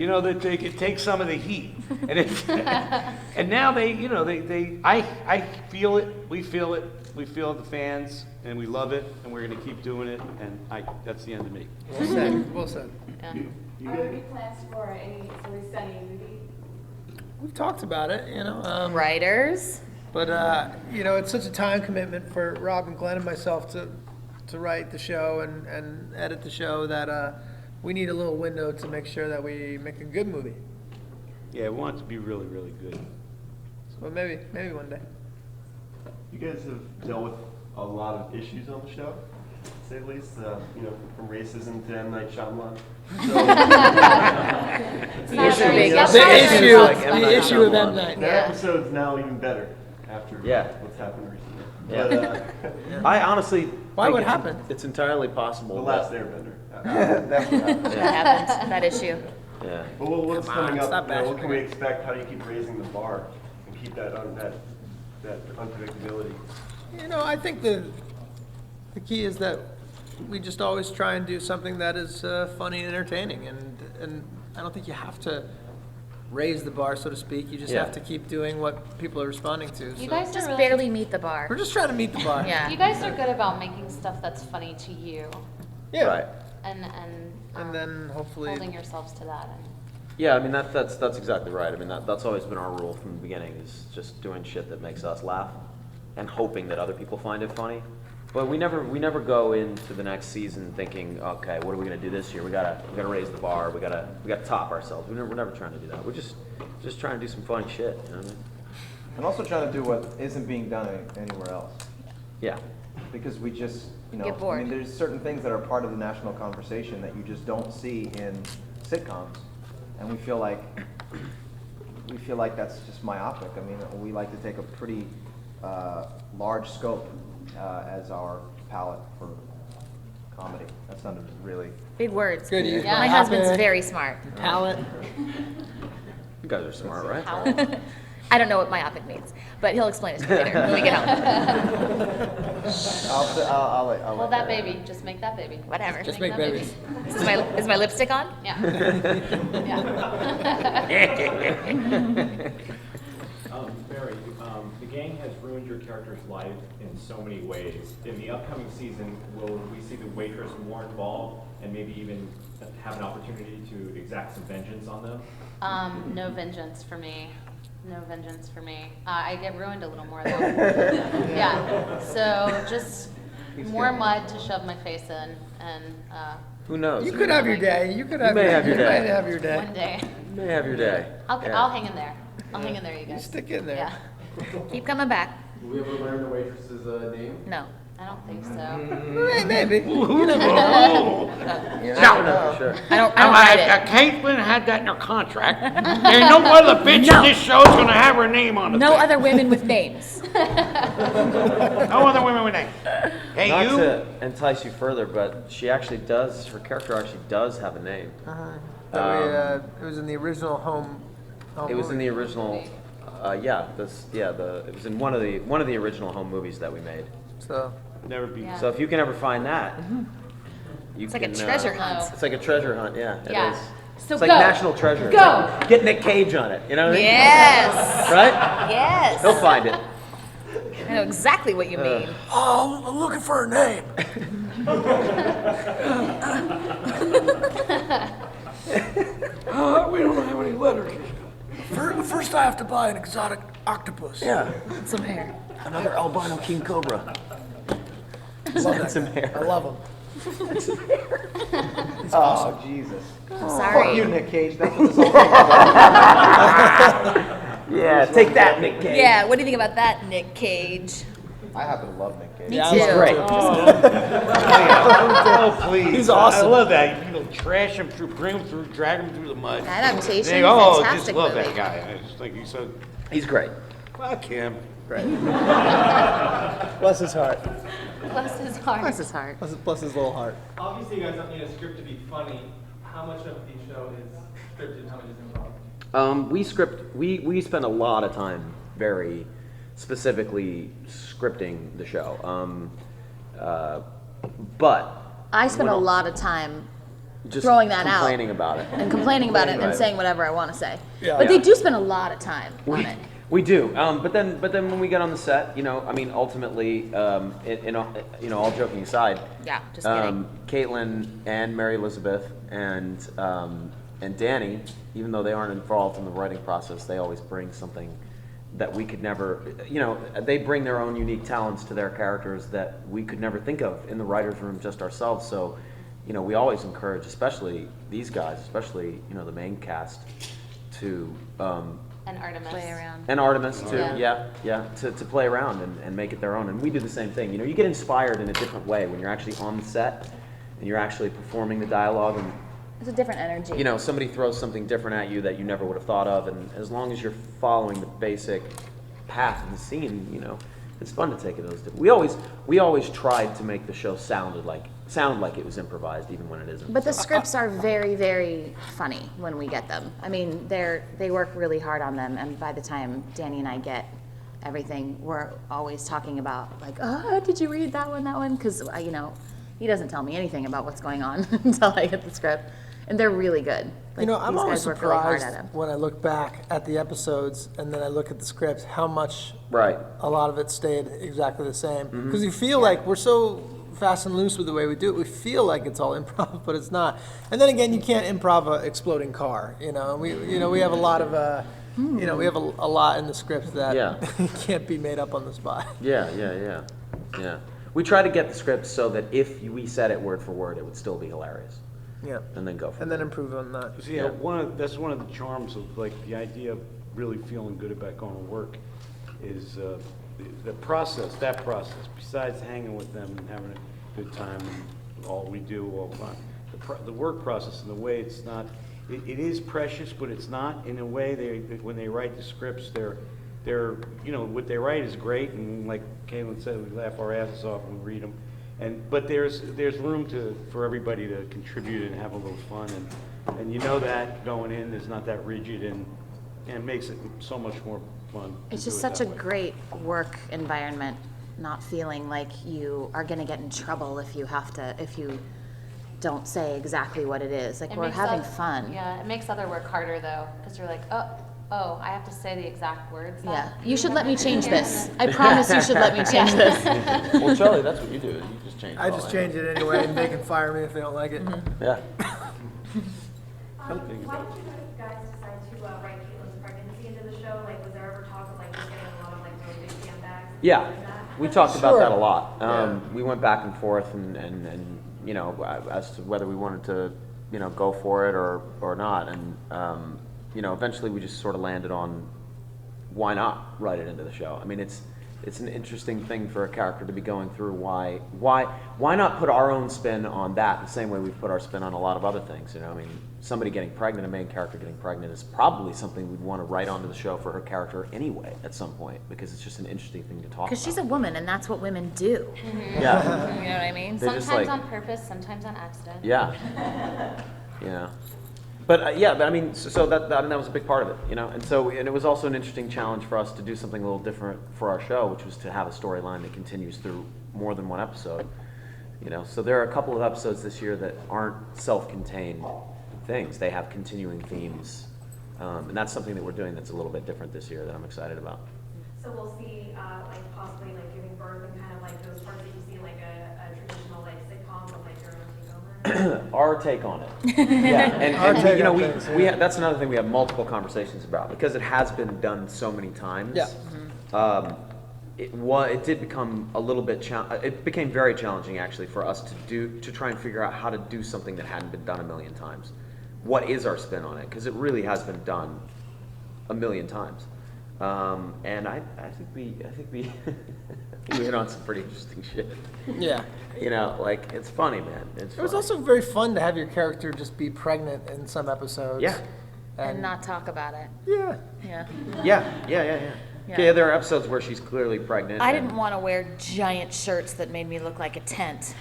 You know, that they could take some of the heat. And and now I feel it, we feel it, the fans, and we love it, and we're going to keep doing it, and that's the end of me. Well said, well said. Are there any plans for any movie? We've talked about it, Writers. But, it's such a time commitment for Rob and Glenn and myself to write the show and edit the show that we need a little window to make sure that we make a good movie. Yeah, we want it to be really, really good. So maybe one day. You guys have dealt with a lot of issues on the show, to say the least. From racism to M. Night Shyamalan. The issue of M. Night. That episode's now even better after what's happened recently. Yeah. I honestly Why think would happen? It's entirely possible. The Last Airbender. That's what happened. That happened, that issue. Yeah. But what's coming it's not up? bad. What can we expect? How do you keep raising the bar and keep that unpredictability? I think the key is that we just always try and do something that is funny and entertaining, and I don't think you have to raise the bar, so to speak. You just have to keep doing what people are responding to. You guys Just are barely meet the bar. We're just trying to meet the bar. Yeah. You guys are good about making stuff that's funny to you, Yeah. Right. and then hopefully holding yourselves to that. Yeah, I mean that's exactly right. I mean that's always been our rule from the beginning, is just doing shit that makes us laugh, and hoping that other people find it funny. But we never go into the next season thinking, okay, what are we gonna do this year? We gotta raise the bar. We gotta top ourselves. We're never trying to do that. We're just trying to do some funny shit. You know what I mean? And also trying to do what isn't being done anywhere else. Yeah. Because we just, Get bored. I mean, there's certain things that are part of the national conversation that you just don't see in sitcoms, and we feel like that's just myopic. I mean, we like to take a pretty large scope as our palette for comedy. That sounded really Big words. Good. Yeah. My husband's very smart. Talent. You guys are smart, right? I don't know what myopic means, but he'll explain it to me later when we get home. I'll let Well, that baby, just make that baby. Whatever. Just Make make that babies. Is my lipstick on? Yeah. Yeah. Barry, the gang has ruined your character's life in so many ways. In the upcoming season, will we see the waitress more involved and maybe even have an opportunity to exact some vengeance on them? No vengeance for me. No vengeance for me. I get ruined a little more though. Yeah. So just more mud to shove my face in, and Who knows? You could have your day. You may have your day. might have your day. one day You may have your day. I'll hang in there. I'll hang in there, you You guys. stick in there. Yeah. Keep coming back. Will we ever learn the waitress's name? No. I don't think so. Maybe. You never know. No, sure. I don't write it. Kaitlin had that in her contract. There's no other bitch in this show's gonna have her name on it. No other women with names. No other women with names. Hey, Not you. to entice you further, but her character actually does have a name. It was in the original home It was in the movie. original, it was in one of the original home movies that we made. So Never be. Yeah. So if you can ever find that, you It's like a can, treasure hunt. It's like a treasure hunt, yeah. It Yeah. is. So It's like go. national treasure. It's Go. like get Nick Cage on it. You know what I mean? Yes. Right? Yes. He'll find it. I know exactly what you mean. Oh, I'm looking for a name. We don't have any letters. First, I have to buy an exotic octopus. Yeah. Some hair. Another albino king cobra. Love that Some guy. hair. I love him. Oh, Jesus. I'm Fuck you, sorry. Nick Cage. That's what this whole thing is about. Yeah, take that, Nick Cage. Yeah, what do you think about that, Nick Cage? I happen to love Nick Cage. Me Yeah, too. He's great. Oh, please. He's awesome. I love that. You trash him through, bring him through, drag him through the mud. That adaptation, They- oh, just fantastic love movie. that guy. I just think he's so. He's great. Fuck him. Bless his heart. Bless his heart. Bless his heart. Bless his little heart. Obviously, you guys don't need a script to be funny. How much of the show is scripted and how much is improv? We spend a lot of time very specifically scripting the show. But I spend a Well- lot of time Just throwing that out. complaining about it. And complaining about it and Right. saying whatever I want to say. Yeah. But they do spend a lot of time on it. We do, but then when we get on the set, I mean, ultimately, all joking aside, Yeah, just kidding. Kaitlin and Mary Elizabeth and Danny, even though they aren't involved in the writing process, they always bring something that we could never, they bring their own unique talents to their characters that we could never think of in the writer's room just ourselves. So, we always encourage, especially these guys, especially, the main cast, to And Artemis. Play around. and Artemis too, Yeah. to play around and make it their own. And we do the same thing. You get inspired in a different way when you're actually on the set and you're actually performing the dialogue, and It's a different energy. somebody throws something different at you that you never would have thought of. And as long as you're following the basic path of the scene, it's fun to take it those different. We always tried to make the show sound like it was improvised, even when it isn't. But the scripts are very, very funny when we get them. I mean, they work really hard on them, and by the time Danny and I get everything, we're always talking about like, oh, did you read that one? Because he doesn't tell me anything about what's going on until I get the script, and they're really good. Like, I'm these always guys work really hard surprised at them. when I look back at the episodes and then I look at the scripts, how much Right. a lot of it stayed exactly the same. Because you feel like we're so fast and loose with the way we do it. We feel like it's all improv, but it's not. And then again, you can't improv a exploding car. We have a lot of we have a lot in the script that Yeah. can't be made up on the spot. Yeah. We try to get the script so that if we said it word for word, it would still be hilarious, Yeah. and then go from And there. then improve on that. See, that's one of the charms of the idea of really feeling good about going to work is the process, that process, besides hanging with them and having a good time and all we do all the time. The work process and the way it's not, it is precious, but it's not. In a way, when they write the scripts, they're what they write is great, and like Kaitlin said, we laugh our asses off when we read them. But there's room for everybody to contribute and have a little fun, and that going in is not that rigid, and it makes it so much more fun. It's just such a great work environment, not feeling like you are going to get in trouble if you don't say exactly what it is. Like, It we're makes having oth- fun. Yeah, it makes other work harder though, because you're like, oh, I have to say the exact words. that Yeah, you should let me change hear?" this. I promise you should let me change this. Well, Charlie, that's what you do. You just change. I just change it anyway, and they can fire me if they don't like it. Yeah. Why did you guys decide to write Caitlin's pregnancy into the show? Like, was there ever talk of just getting a lot of really big sandbags? Yeah, we talked about Sure. that a lot. Yeah. We went back and forth, and as to whether we wanted to, go for it or not, and eventually we just sort of landed on why not write it into the show. I mean, it's an interesting thing for a character to be going through. Why not put our own spin on that the same way we've put our spin on a lot of other things? I mean, somebody getting pregnant, a main character getting pregnant, is probably something we'd want to write onto the show for her character anyway at some point, because it's just an interesting thing to talk about. Because she's a woman, and that's what women do. Yeah. You know what I mean? They just, Sometimes like- on purpose, sometimes on accident. Yeah. But I mean, so that was a big part of it, and it was also an interesting challenge for us to do something a little different for our show, which was to have a storyline that continues through more than one episode. So there are a couple of episodes this year that aren't self-contained things. They have continuing themes, and that's something that we're doing that's a little bit different this year that I'm excited about. So we'll see, possibly giving birth and kind of those parts that you see in a traditional sitcom with your own takeover. Our take on it. Yeah, and take on things, yeah. that's another thing we have multiple conversations about, because it has been done so many times. Yeah. It did become a little bit it became very challenging actually for us to try and figure out how to do something that hadn't been done a million times. What is our spin on it? Because it really has been done a million times. And I think we we hit on some pretty interesting shit. Yeah. It's funny, man. It was also very fun to have your character just be pregnant in some episodes. Yeah. And not talk about it. Yeah. Yeah. Yeah. Yeah. There are episodes where she's clearly pregnant. I and- didn't want to wear giant shirts that made me look like a tent.